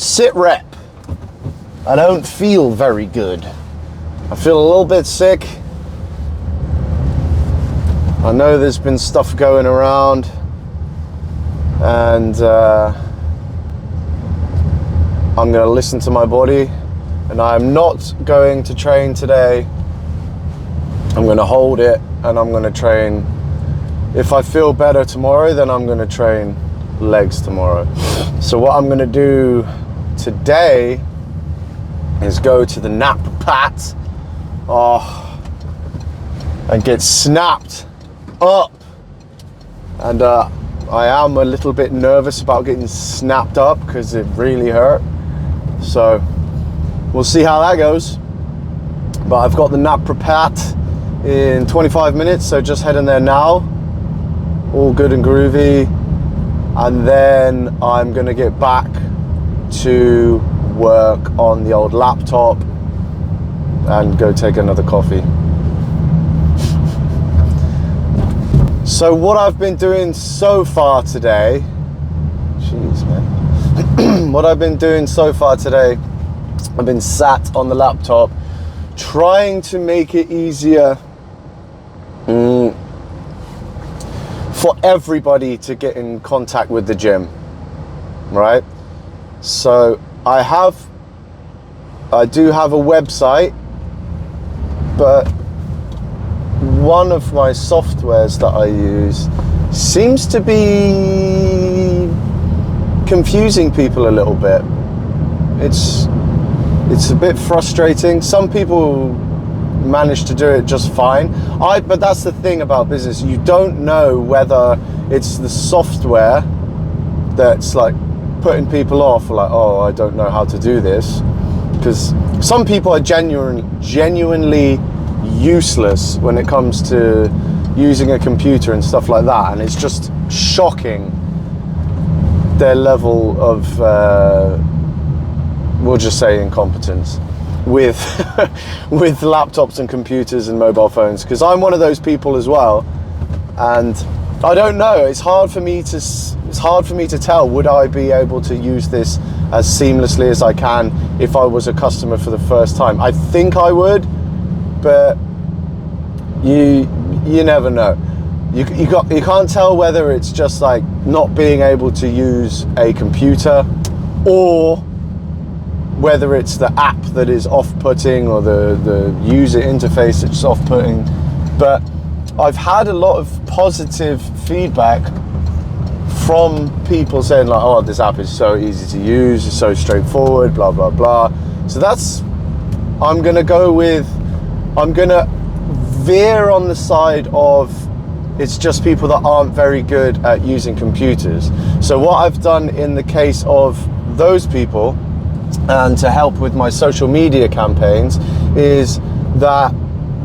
Sit rep. I don't feel very good. I feel a little bit sick. I know there's been stuff going around, and I'm going to listen to my body, and I'm not going to train today. I'm going to hold it, and I'm going to train. If I feel better tomorrow, then I'm going to train legs tomorrow. So what I'm going to do today is go to the nap pat and get snapped up. And I am a little bit nervous about getting snapped up because it really hurt. So we'll see how that goes. But I've got the nap pat in 25 minutes, so just heading there now. All good and groovy. And then I'm gonna get back to work on the old laptop and go take another coffee. So what I've been doing so far today, jeez man, what I've been doing so far today, I've been sat on the laptop trying to make it easier for everybody to get in contact with the gym, right? So I do have a website, but one of my softwares that I use seems to be confusing people a little bit. It's a bit frustrating. Some people manage to do it just fine. But that's the thing about business. You don't know whether it's the software that's like putting people off, like, oh, I don't know how to do this. Because some people are genuinely useless when it comes to using a computer and stuff like that, and it's just shocking their level of we'll just say incompetence with with laptops and computers and mobile phones, because I'm one of those people as well, and I don't know, it's hard for me to tell, would I be able to use this as seamlessly as I can if I was a customer for the first time? I think I would, but you never know. You can't tell whether it's just like not being able to use a computer, or whether it's the app that is off-putting, or the user interface that's off-putting. But I've had a lot of positive feedback from people saying like, oh, this app is so easy to use, it's so straightforward, blah, blah, blah. So I'm gonna veer on the side of it's just people that aren't very good at using computers. So what I've done in the case of those people, and to help with my social media campaigns, is that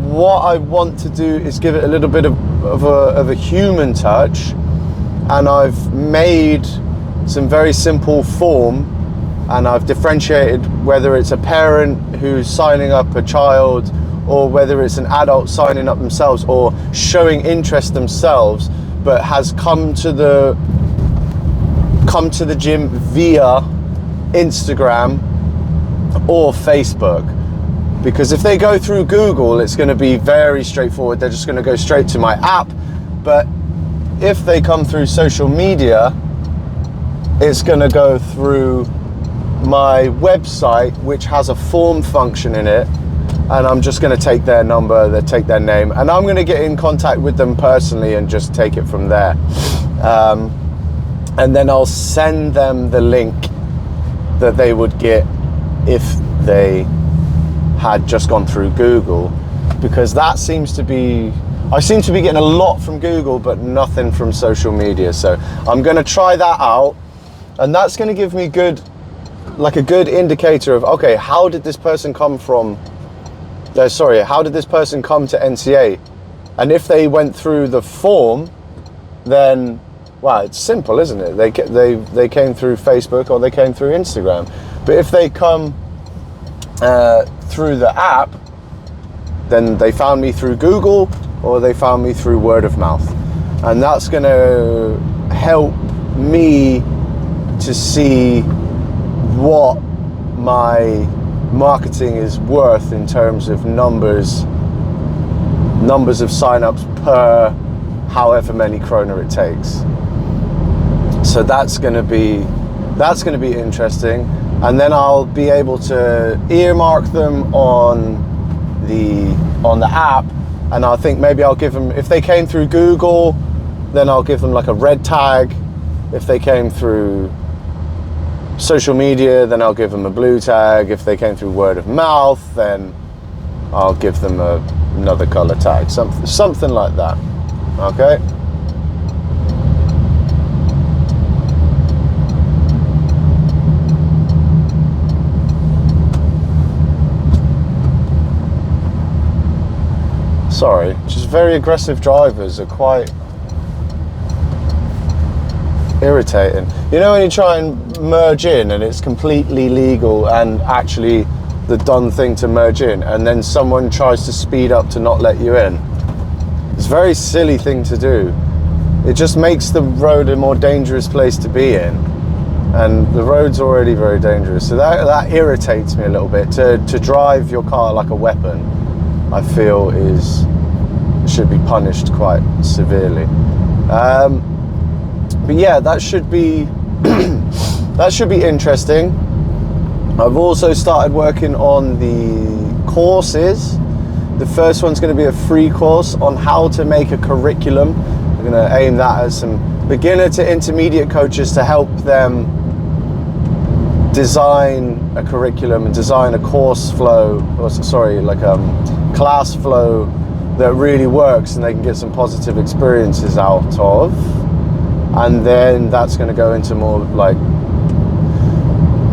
what I want to do is give it a little bit of a human touch, and I've made some very simple form, and I've differentiated whether it's a parent who's signing up a child, or whether it's an adult signing up themselves or showing interest themselves, but has come to the gym via Instagram or Facebook. Because if they go through Google, it's going to be very straightforward. They're just going to go straight to my app. But if they come through social media, it's going to go through my website, which has a form function in it. And I'm just going to take their number, take their name, and I'm going to get in contact with them personally and just take it from there. And then I'll send them the link that they would get if they had just gone through Google, because that seems to be, I seem to be getting a lot from Google but nothing from social media. So I'm going to try that out, and that's going to give me a good indicator of, okay, how did this person come to NCA? And if they went through the form, then, wow, it's simple, isn't it? They came through Facebook or they came through Instagram. But if they come through the app, then they found me through Google or they found me through word of mouth. And that's going to help me to see what my marketing is worth in terms of numbers of sign-ups per however many kroner it takes. So that's going to be interesting, and then I'll be able to earmark them on the app, and I think maybe I'll give them, if they came through Google, then I'll give them like a red tag. If they came through social media, then I'll give them a blue tag. If they came through word of mouth, then I'll give them another color tag, something like that. Okay. Sorry, just very aggressive drivers are quite irritating. You know when you try and merge in and it's completely legal and actually the done thing to merge in, and then someone tries to speed up to not let you in? It's a very silly thing to do. It just makes the road a more dangerous place to be in, and the road's already very dangerous. So that irritates me a little bit. To drive your car like a weapon, I feel should be punished quite severely. But yeah, that should be that should be interesting. I've also started working on the courses. The first one's going to be a free course on how to make a curriculum. I'm going to aim that at some beginner to intermediate coaches to help them design a curriculum and design a course flow, class flow that really works and they can get some positive experiences out of. And then that's going to go into more like,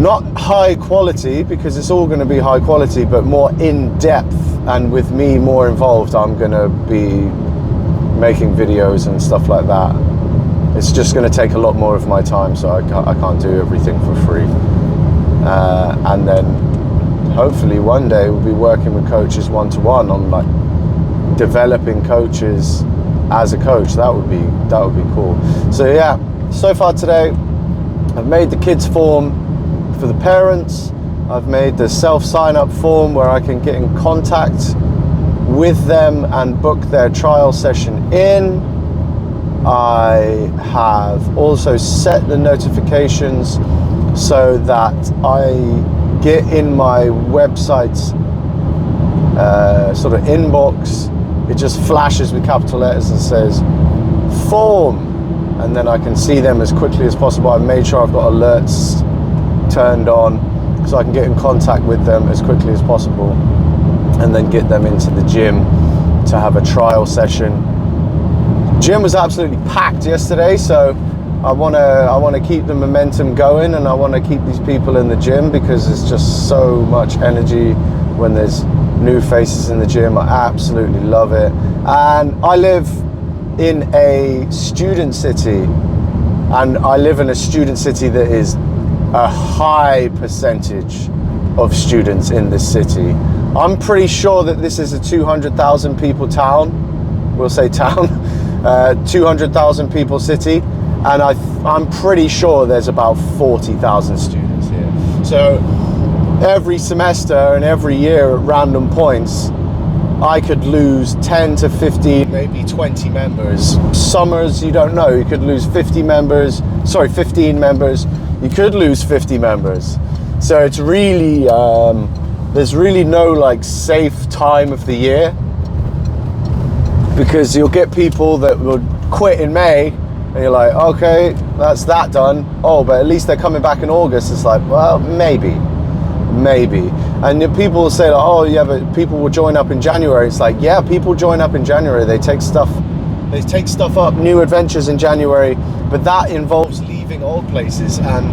not high quality, because it's all going to be high quality, but more in depth, and with me more involved. I'm going to be making videos and stuff like that. It's just going to take a lot more of my time, so I can't do everything for free. And then hopefully one day we'll be working with coaches one-to-one on like developing coaches as a coach. That would be cool. So yeah, so far today I've made the kids form for the parents. I've made the self-sign-up form where I can get in contact with them and book their trial session in. I have also set the notifications so that I get in my website's sort of inbox. It just flashes with capital letters and says form, and then I can see them as quickly as possible. I've made sure I've got alerts turned on so I can get in contact with them as quickly as possible, and then get them into the gym to have a trial session. Gym was absolutely packed yesterday, so I want to keep the momentum going, and I want to keep these people in the gym because it's just so much energy when there's new faces in the gym. I absolutely love it. And I live in a student city, and I live in a student city that is a high percentage of students in this city. I'm pretty sure that this is a 200,000 people town. We'll say town. 200,000 people city, and I'm pretty sure there's about 40,000 students here. So every semester and every year at random points, I could lose 10 to 15, maybe 20 members. Summers, you don't know, you could lose 15 members. You could lose 50 members. So it's really, there's really no like safe time of the year, because you'll get people that will quit in May and you're like, okay, that's that done. Oh, but at least they're coming back in August. It's like, well, maybe. And people will say like, oh yeah, but people will join up in January. It's like, yeah, people join up in January. They take stuff up, new adventures in January, but that involves leaving old places, and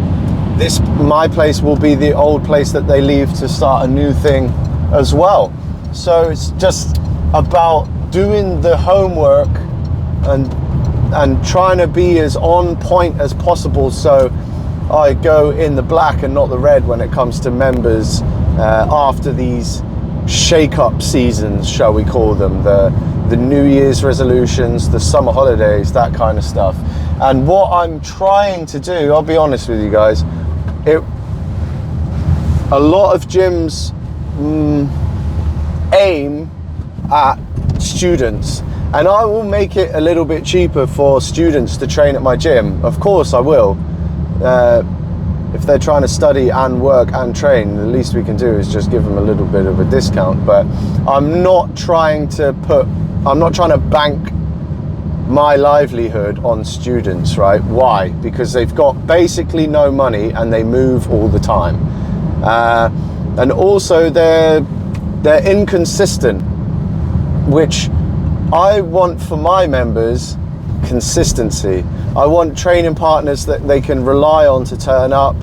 my place will be the old place that they leave to start a new thing as well. So it's just about doing the homework and trying to be as on point as possible, so I go in the black and not the red when it comes to members after these shake-up seasons, shall we call them, the New Year's resolutions, the summer holidays, that kind of stuff. And what I'm trying to do, I'll be honest with you guys, a lot of gyms aim at students, and I will make it a little bit cheaper for students to train at my gym. Of course I will. If they're trying to study and work and train, the least we can do is just give them a little bit of a discount. But I'm not trying to bank my livelihood on students, right? Why? Because they've got basically no money and they move all the time. And also they're inconsistent, which I want for my members. Consistency. I want training partners that they can rely on to turn up.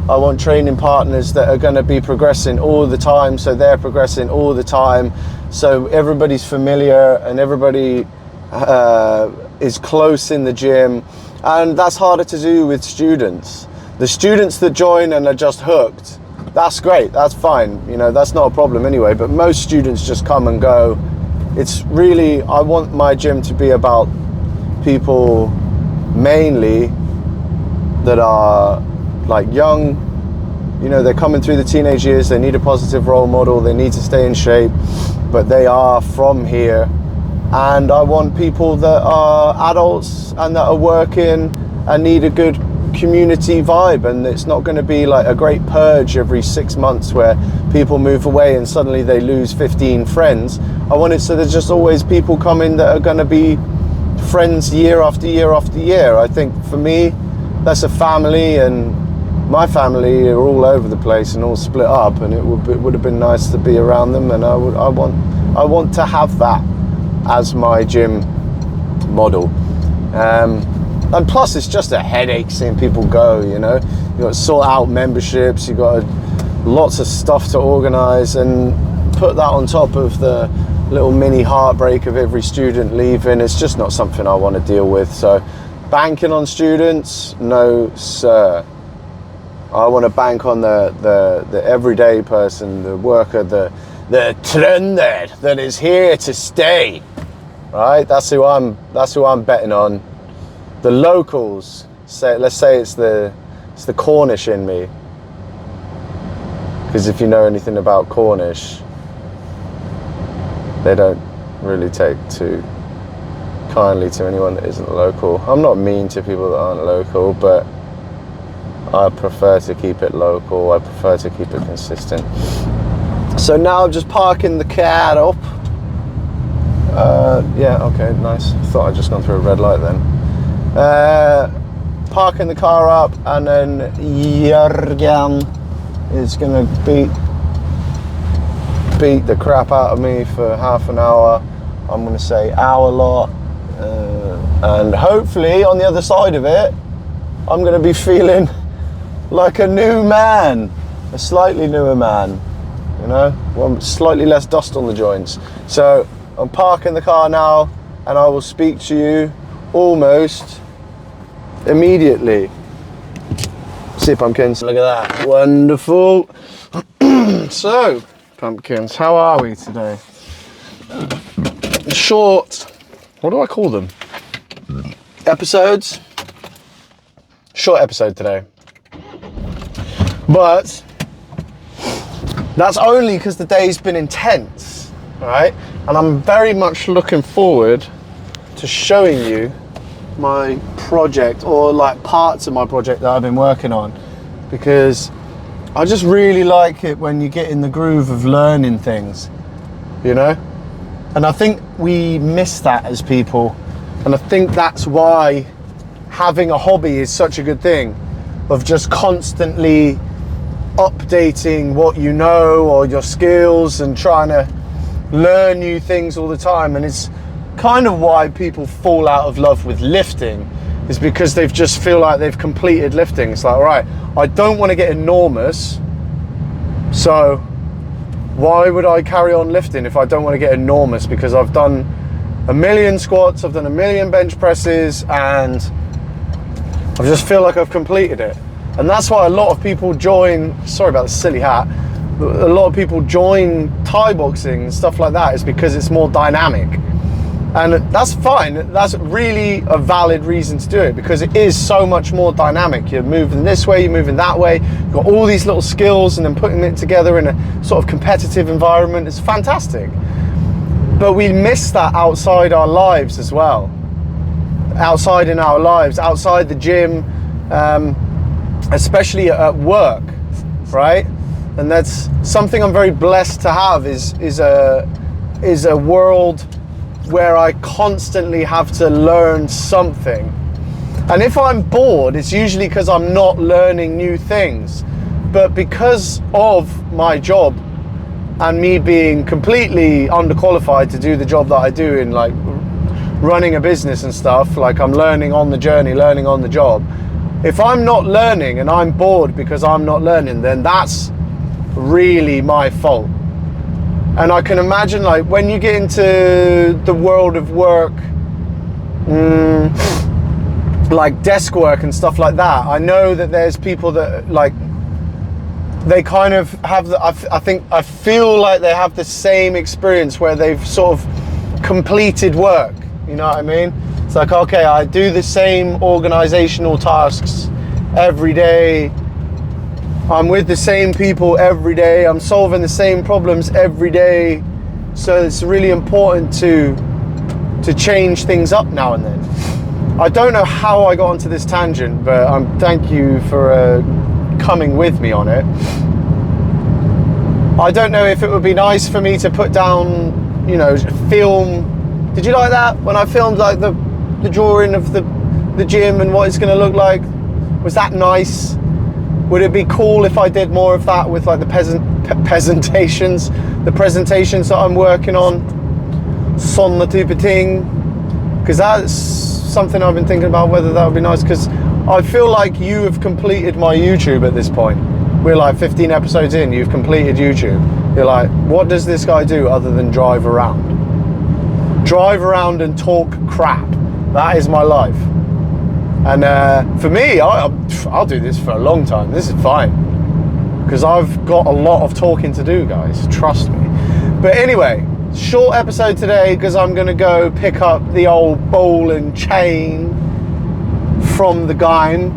I want training partners that are going to be progressing all the time, so they're progressing all the time, so everybody's familiar and everybody is close in the gym. And that's harder to do with students. The students that join and are just hooked, that's great, that's fine, you know, that's not a problem anyway, but most students just come and go. It's really, I want my gym to be about people mainly that are like young, you know, they're coming through the teenage years, they need a positive role model, they need to stay in shape, but they are from here. And I want people that are adults and that are working and need a good community vibe, and it's not going to be like a great purge every 6 months where people move away and suddenly they lose 15 friends. I want it so there's just always people coming that are going to be friends year after year after year. I think for me, that's a family, and my family are all over the place and all split up, and it would have been nice to be around them, and I want to have that as my gym model. And plus it's just a headache seeing people go, you know. You got to sort out memberships, you got lots of stuff to organize, and put that on top of the little mini heartbreak of every student leaving. It's just not something I want to deal with. So banking on students, no sir. I want to bank on the everyday person, the worker, the trender that is here to stay. Right? That's who I'm betting on. The locals, let's say it's the Cornish in me. Because if you know anything about Cornish, they don't really take too kindly to anyone that isn't local. I'm not mean to people that aren't local, but I prefer to keep it local. I prefer to keep it consistent. So now I'm just parking the car up. Yeah, okay, nice. Thought I'd just gone through a red light then. Parking the car up, and then Jörgen is gonna beat the crap out of me for half an hour. I'm gonna say hour lot, and hopefully on the other side of it, I'm gonna be feeling like a new man, a slightly newer man, you know, slightly less dust on the joints. So I'm parking the car now, and I will speak to you almost immediately. See pumpkins, look at that, wonderful. So pumpkins, how are we today? Short, what do I call them? Episodes? Short episode today. But that's only because the day's been intense, right? And I'm very much looking forward to showing you my project, or like parts of my project that I've been working on, because I just really like it when you get in the groove of learning things, you know? And I think we miss that as people, and I think that's why having a hobby is such a good thing, of just constantly updating what you know or your skills and trying to learn new things all the time. And it's kind of why people fall out of love with lifting, is because they've just feel like they've completed lifting. It's like, all right, I don't want to get enormous, so why would I carry on lifting if I don't want to get enormous? Because I've done 1 million squats, I've done 1 million bench presses, and I just feel like I've completed it. And that's why a lot of people join, sorry about the silly hat, a lot of people join Thai boxing and stuff like that, is because it's more dynamic. And that's fine. That's really a valid reason to do it, because it is so much more dynamic. You're moving this way, you're moving that way. You've got all these little skills, and then putting it together in a sort of competitive environment is fantastic. But we miss that outside our lives as well. Outside in our lives, outside the gym, especially at work, right? And that's something I'm very blessed to have, is a world where I constantly have to learn something. And if I'm bored, it's usually because I'm not learning new things. But because of my job and me being completely underqualified to do the job that I do in like running a business and stuff, like I'm learning on the journey, learning on the job. If I'm not learning and I'm bored because I'm not learning, then that's really my fault. And I can imagine, like, when you get into the world of work, like desk work and stuff like that, I know that there's people that, like, they kind of have I feel like they have the same experience where they've sort of completed work. You know what I mean? It's like, okay, I do the same organizational tasks every day. I'm with the same people every day. I'm solving the same problems every day. So it's really important to change things up now and then. I don't know how I got onto this tangent, but thank you for coming with me on it. I don't know if it would be nice for me to put down, you know, film. Did you like that? When I filmed like the drawing of the gym and what it's going to look like? Was that nice? Would it be cool if I did more of that with like the presentations that I'm working on? Sånna typ of thing. Because that's something I've been thinking about, whether that would be nice. Because I feel like you have completed my YouTube at this point. We're like 15 episodes in, you've completed YouTube. You're like, what does this guy do other than drive around? Drive around and talk crap. That is my life. And for me, I'll do this for a long time. This is fine, because I've got a lot of talking to do, guys. Trust me. But anyway, short episode today, because I'm going to go pick up the old ball and chain from the guy.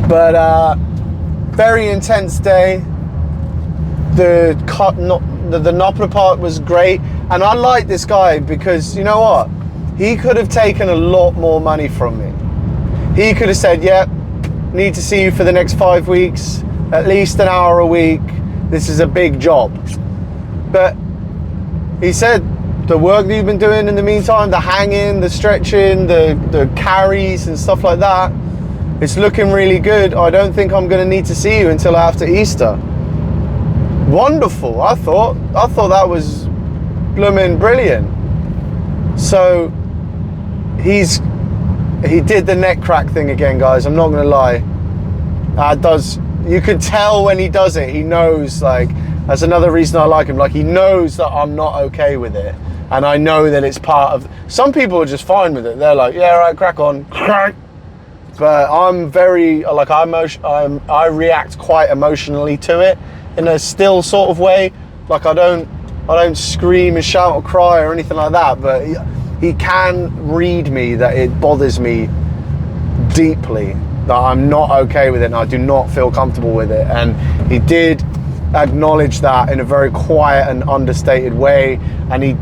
But very intense day. The Nopla part was great, and I like this guy because, you know what? He could have taken a lot more money from me. He could have said, yep, need to see you for the next 5 weeks, at least an hour a week. This is a big job. But he said, the work that you've been doing in the meantime, the hanging, the stretching, the carries and stuff like that, it's looking really good. I don't think I'm going to need to see you until after Easter. Wonderful. I thought that was blooming brilliant. So he did the neck crack thing again, guys. I'm not gonna lie. You can tell when he does it. He knows, like, that's another reason I like him. Like, he knows that I'm not okay with it, and I know that it's part of. Some people are just fine with it. They're like, yeah, right, crack on, crack. But I'm very like I react quite emotionally to it in a still sort of way. Like I don't scream and shout or cry or anything like that, but he can read me that it bothers me deeply, that I'm not okay with it and I do not feel comfortable with it. And he did acknowledge that in a very quiet and understated way, and he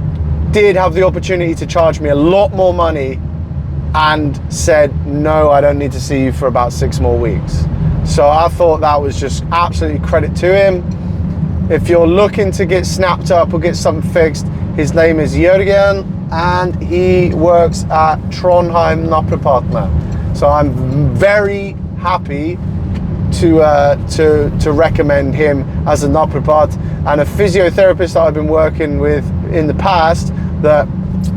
did have the opportunity to charge me a lot more money and said, no, I don't need to see you for about 6 more weeks. So I thought that was just absolutely credit to him. If you're looking to get snapped up or get something fixed, his name is Jørgen, and he works at Trondheim Naprapathma. So I'm very happy to recommend him as a naprapath, and a physiotherapist that I've been working with in the past, that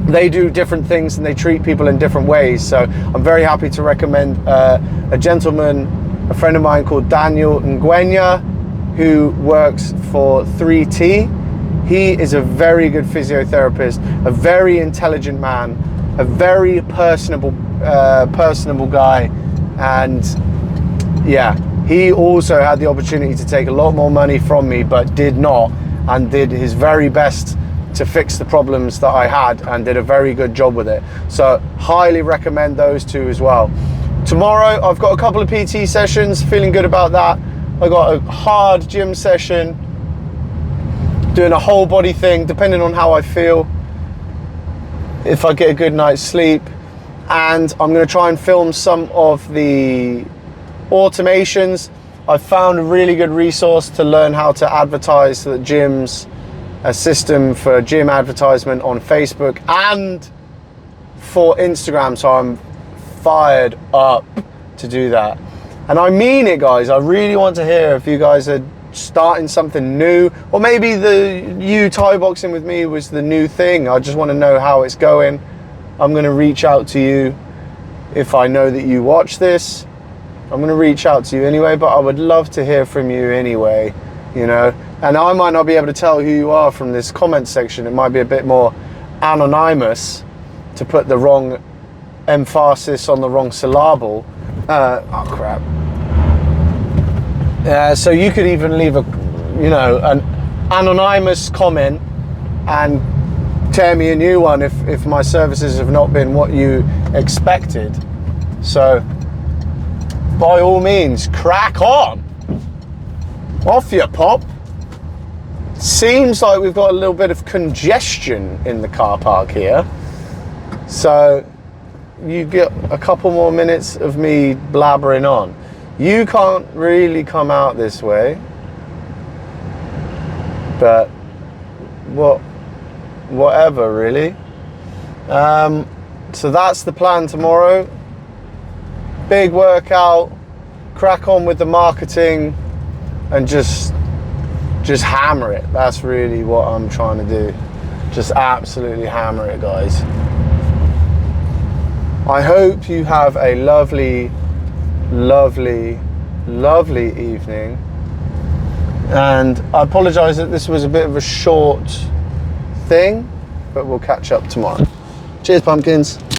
they do different things and they treat people in different ways. So I'm very happy to recommend a gentleman, a friend of mine called Daniel Ngwenya, who works for 3T. He is a very good physiotherapist, a very intelligent man, a very personable guy, and yeah, he also had the opportunity to take a lot more money from me, but did not, and did his very best to fix the problems that I had, and did a very good job with it. So highly recommend those two as well. Tomorrow I've got a couple of PT sessions, feeling good about that. I got a hard gym session, doing a whole body thing depending on how I feel, if I get a good night's sleep. And I'm going to try and film some of the automations. I've found a really good resource to learn how to advertise the gyms, a system for gym advertisement on Facebook and for Instagram, so I'm fired up to do that. And I mean it, guys. I really want to hear if you guys are starting something new, or maybe Thai boxing with me was the new thing. I just want to know how it's going. I'm going to reach out to you. If I know that you watch this, I'm going to reach out to you anyway, but I would love to hear from you anyway, you know. And I might not be able to tell who you are from this comment section. It might be a bit more anonymous, to put the wrong emphasis on the wrong syllable. Oh crap. So you could even leave a, you know, an anonymous comment and tear me a new one if my services have not been what you expected. So by all means, crack on. Off you pop. Seems like we've got a little bit of congestion in the car park here. So you get a couple more minutes of me blabbering on. You can't really come out this way, but whatever really. So that's the plan tomorrow. Big workout, crack on with the marketing, and just hammer it. That's really what I'm trying to do. Just absolutely hammer it, guys. I hope you have a lovely, lovely, lovely evening. And I apologize that this was a bit of a short thing, but we'll catch up tomorrow. Cheers, pumpkins.